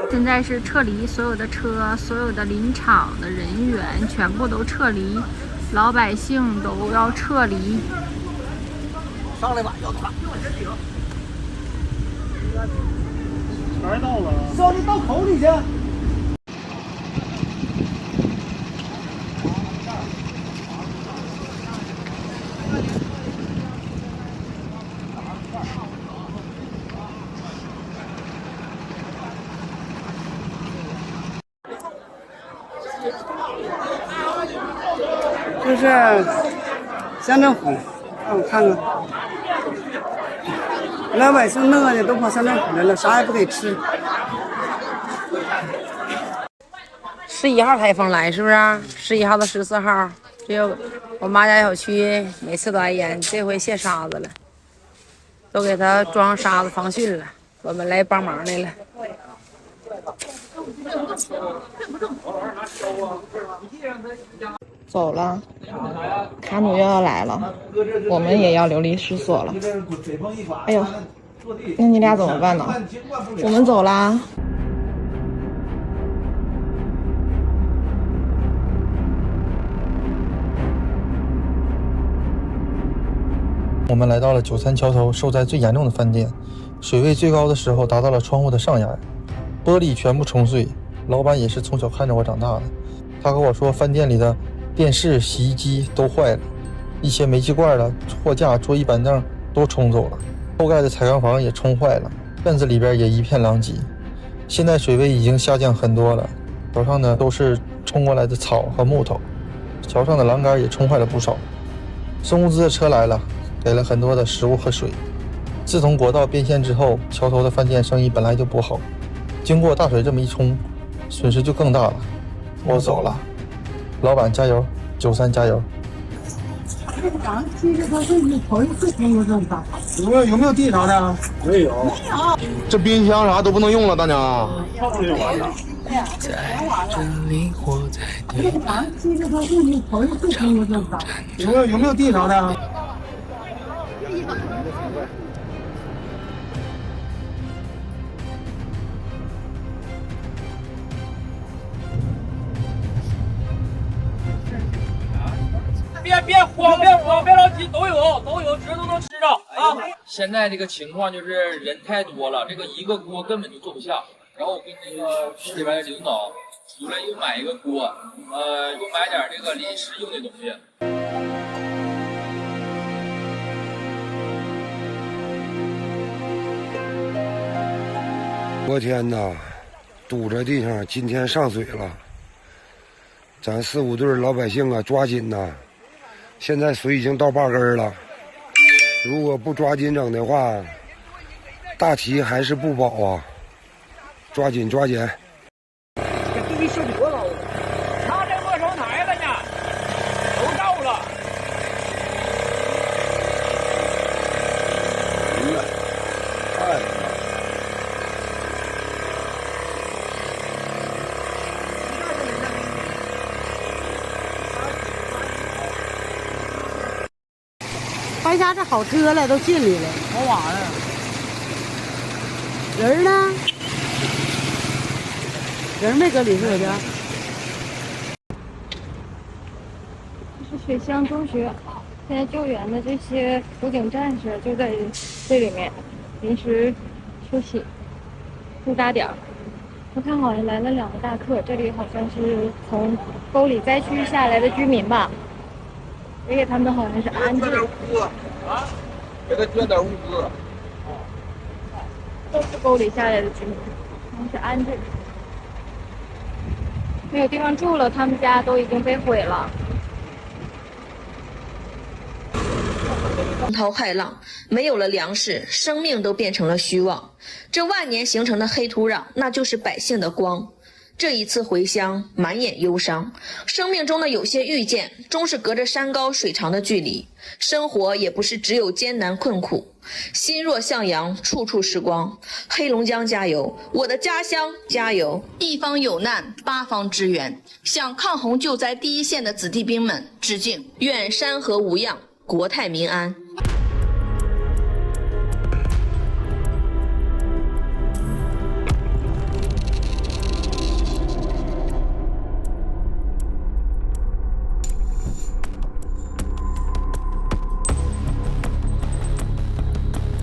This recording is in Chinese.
现在是撤离所有的车，所有的林场的人员全部都撤离，老百姓都要撤离。上来吧，要他。全到了，上去到口里去。就是乡政府，让我看看，老百姓饿的都跑乡政府来了，啥也不给吃。11号台风来是不是？11号到14号，只有我妈家小区每次都挨淹，这回卸沙子了，都给它装沙子防汛了。我们来帮忙来了。走了，卡努又要来了，我们也要流离失所了。哎呦，那你俩怎么办呢？我们走啦。我们来到了93桥头受灾最严重的饭店，水位最高的时候达到了窗户的上沿，玻璃全部冲碎。老板也是从小看着我长大的，他和我说饭店里的电视、洗衣机都坏了，一些煤气罐的货架、桌椅板凳都冲走了，后盖的采钢房也冲坏了，院子里边也一片狼藉。现在水位已经下降很多了，桥上的都是冲过来的草和木头，桥上的栏杆也冲坏了不少。送物资的车来了，给了很多的食物和水。自从国道变线之后，桥头的饭店生意本来就不好，经过大水这么一冲，损失就更大了。我走了，老板加油，93加油。有没有地啥的？没有。这冰箱啥都不能用了，大娘。有没有地啥的？别慌，别着急，都有，吃都能吃着啊！现在这个情况就是人太多了，这个一个锅根本就坐不下。然后我跟那个市里边的领导出来又买一个锅，又买点这个临时用的东西。昨天呐，堵在地上，今天上水了。咱4、5队老百姓啊，抓紧呐！现在水已经到把根了，如果不抓紧整的话，大旗还是不保啊！抓紧！这地修多高？拿这没收哪了呢？都到了。白家这好车了，都进来了。好晚了。人呢？人没搁里头的。这是水乡中学，现在救援的这些辅警战士就在这里面临时休息驻扎点。我看好像来了2个大客，这里好像是从沟里灾区下来的居民吧，而且他们好像是安置。啊，给他捐点物资。都是沟里下来的居民，他们是安置，没有地方住了，他们家都已经被毁了。惊涛骇浪，没有了粮食，生命都变成了虚妄。这万年形成的黑土壤，那就是百姓的光。这一次回乡，满眼忧伤。生命中的有些遇见，终是隔着山高水长的距离。生活也不是只有艰难困苦。心若向阳，处处是光。黑龙江加油，我的家乡加油！一方有难，八方支援，向抗洪救灾第一线的子弟兵们致敬。愿山河无恙，国泰民安。